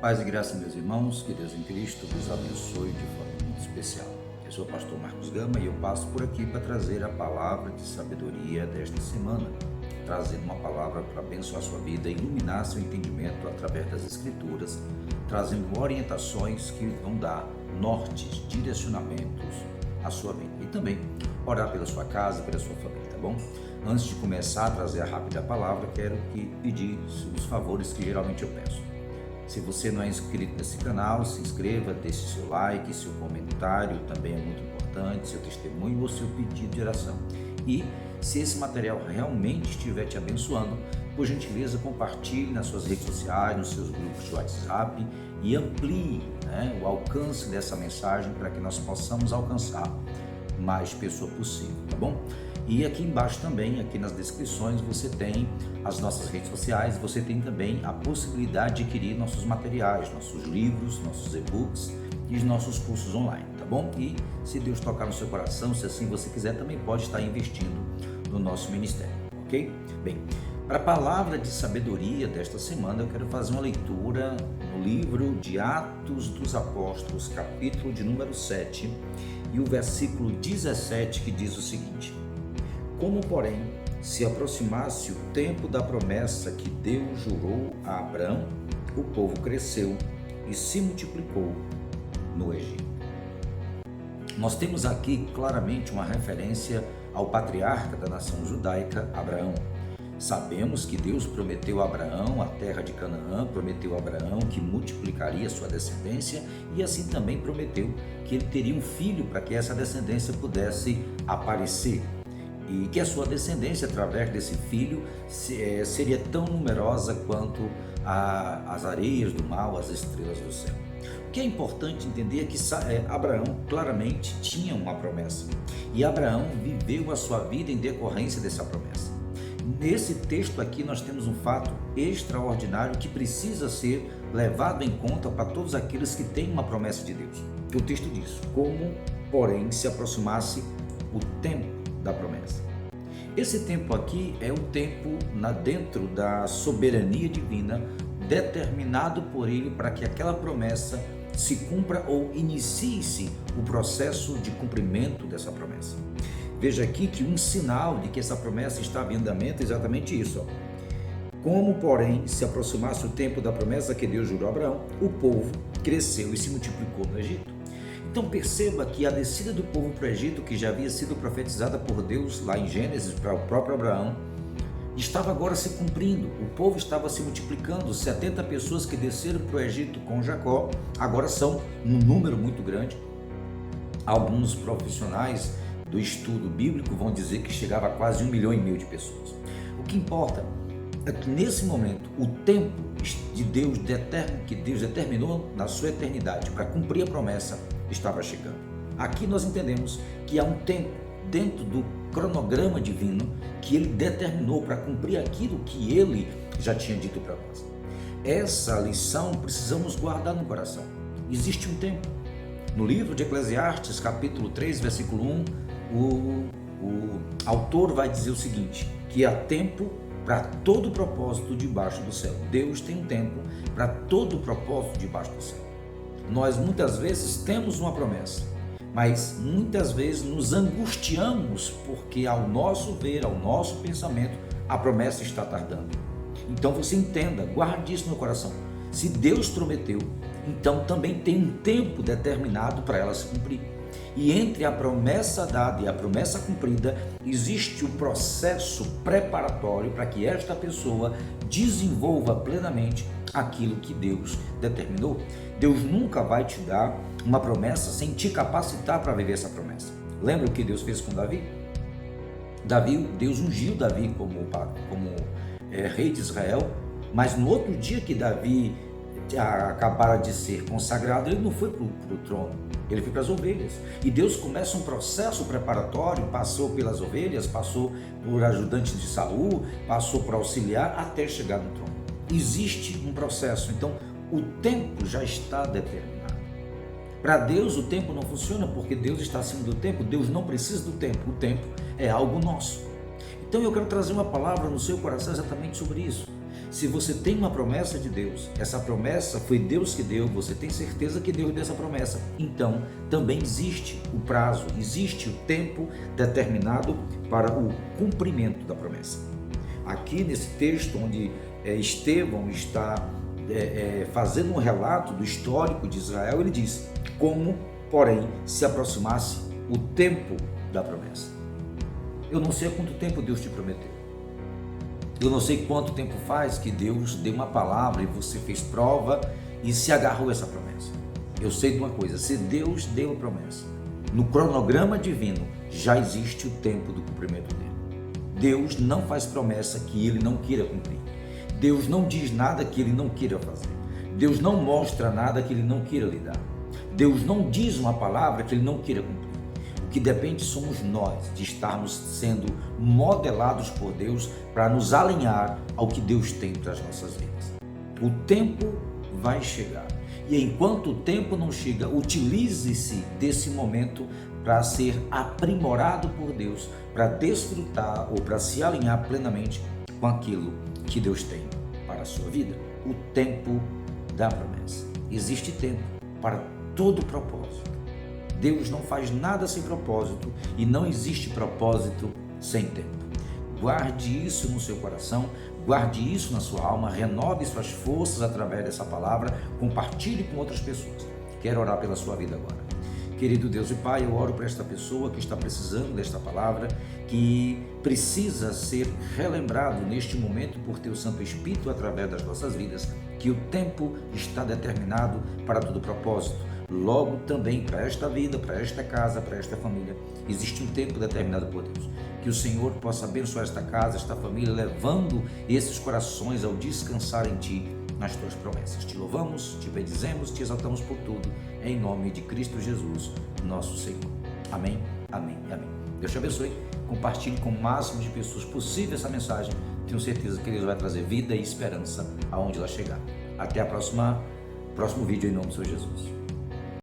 Paz e graça, meus irmãos, que Deus em Cristo vos abençoe de forma muito especial. Eu sou o pastor Marcos Gama e eu passo por aqui para trazer a palavra de sabedoria desta semana, trazendo uma palavra para abençoar a sua vida, iluminar seu entendimento através das Escrituras, trazendo orientações que vão dar nortes, direcionamentos à sua vida e também orar pela sua casa, pela sua família, tá bom? Antes de começar a trazer a rápida palavra, quero pedir os favores que geralmente eu peço. Se você não é inscrito nesse canal, se inscreva, deixe seu like, seu comentário também é muito importante, seu testemunho ou seu pedido de oração. E se esse material realmente estiver te abençoando, por gentileza compartilhe nas suas redes sociais, nos seus grupos de WhatsApp e amplie o alcance dessa mensagem para que nós possamos alcançar mais pessoas possível, tá bom? E aqui embaixo também, aqui nas descrições, você tem as nossas redes sociais, você tem também a possibilidade de adquirir nossos materiais, nossos livros, nossos e-books e os nossos cursos online, tá bom? E se Deus tocar no seu coração, se assim você quiser, também pode estar investindo no nosso ministério, ok? Bem, para a palavra de sabedoria desta semana, eu quero fazer uma leitura no livro de Atos dos Apóstolos, capítulo de número 7, e o versículo 17, que diz o seguinte: Como, porém, se aproximasse o tempo da promessa que Deus jurou a Abraão, o povo cresceu e se multiplicou no Egito. Nós temos aqui claramente uma referência ao patriarca da nação judaica, Abraão. Sabemos que Deus prometeu a Abraão a terra de Canaã, prometeu a Abraão que multiplicaria sua descendência e assim também prometeu que ele teria um filho para que essa descendência pudesse aparecer e que a sua descendência, através desse filho, seria tão numerosa quanto as areias do mar, as estrelas do céu. O que é importante entender é que Abraão claramente tinha uma promessa e Abraão viveu a sua vida em decorrência dessa promessa. Nesse texto aqui nós temos um fato extraordinário que precisa ser levado em conta para todos aqueles que têm uma promessa de Deus. O texto diz: como, porém, se aproximasse o tempo da promessa. Esse tempo aqui é o tempo dentro da soberania divina, determinado por ele para que aquela promessa se cumpra ou inicie-se o processo de cumprimento dessa promessa. Veja aqui que um sinal de que essa promessa estava em andamento é exatamente isso. Como, porém, se aproximasse o tempo da promessa que Deus jurou a Abraão, o povo cresceu e se multiplicou no Egito. Então perceba que a descida do povo para o Egito, que já havia sido profetizada por Deus lá em Gênesis para o próprio Abraão, estava agora se cumprindo. O povo estava se multiplicando. 70 pessoas que desceram para o Egito com Jacó agora são um número muito grande. Alguns profissionais do estudo bíblico vão dizer que chegava a quase 1,5 milhão de pessoas. O que importa é que nesse momento o tempo de Deus que Deus determinou na sua eternidade para cumprir a promessa estava chegando. Aqui nós entendemos que há um tempo dentro do cronograma divino que ele determinou para cumprir aquilo que ele já tinha dito para nós. Essa lição precisamos guardar no coração. Existe um tempo. No livro de Eclesiastes, capítulo 3, versículo 1, o autor vai dizer o seguinte, que há tempo para todo propósito debaixo do céu. Deus tem um tempo para todo propósito debaixo do céu. Nós muitas vezes temos uma promessa, mas muitas vezes nos angustiamos porque ao nosso ver, ao nosso pensamento, a promessa está tardando. Então você entenda, guarde isso no coração. Se Deus prometeu, então também tem um tempo determinado para ela se cumprir. E entre a promessa dada e a promessa cumprida, existe o processo preparatório para que esta pessoa desenvolva plenamente aquilo que Deus determinou. Deus nunca vai te dar uma promessa sem te capacitar para viver essa promessa. Lembra o que Deus fez com Davi? Deus ungiu Davi como rei de Israel, mas no outro dia que Davi acabara de ser consagrado, ele não foi para o trono, ele foi para as ovelhas. E Deus começa um processo preparatório, passou pelas ovelhas, passou por ajudantes de Saul, passou por auxiliar até chegar no trono. Existe um processo, então o tempo já está determinado. Para Deus o tempo não funciona porque Deus está acima do tempo, Deus não precisa do tempo, o tempo é algo nosso. Então eu quero trazer uma palavra no seu coração exatamente sobre isso. Se você tem uma promessa de Deus, essa promessa foi Deus que deu, você tem certeza que Deus deu essa promessa, então também existe o prazo, existe o tempo determinado para o cumprimento da promessa. Aqui nesse texto onde Estevão está fazendo um relato do histórico de Israel, ele diz: como, porém, se aproximasse o tempo da promessa. Eu não sei há quanto tempo Deus te prometeu. Eu não sei quanto tempo faz que Deus deu uma palavra e você fez prova e se agarrou a essa promessa. Eu sei de uma coisa: se Deus deu a promessa, no cronograma divino já existe o tempo do cumprimento dele. Deus não faz promessa que ele não queira cumprir. Deus não diz nada que ele não queira fazer. Deus não mostra nada que ele não queira lhe dar. Deus não diz uma palavra que ele não queira cumprir. O que depende somos nós de estarmos sendo modelados por Deus para nos alinhar ao que Deus tem para as nossas vidas. O tempo vai chegar. E enquanto o tempo não chega, utilize-se desse momento para ser aprimorado por Deus, para desfrutar ou para se alinhar plenamente com aquilo que Deus tem para a sua vida. O tempo da promessa. Existe tempo para todo propósito. Deus não faz nada sem propósito e não existe propósito sem tempo. Guarde isso no seu coração, guarde isso na sua alma, renove suas forças através dessa palavra, compartilhe com outras pessoas. Quero orar pela sua vida agora. Querido Deus e Pai, eu oro por esta pessoa que está precisando desta palavra, que precisa ser relembrado neste momento por Teu Santo Espírito através das nossas vidas, que o tempo está determinado para todo propósito. Logo também para esta vida, para esta casa, para esta família, existe um tempo determinado por Deus. Que o Senhor possa abençoar esta casa, esta família, levando esses corações ao descansar em Ti, nas Tuas promessas. Te louvamos, Te bendizemos, Te exaltamos por tudo, em nome de Cristo Jesus, nosso Senhor. Amém, amém e amém. Deus te abençoe, compartilhe com o máximo de pessoas possível essa mensagem. Tenho certeza que Ele vai trazer vida e esperança aonde ela chegar. Até a próximo vídeo, em nome do Senhor Jesus.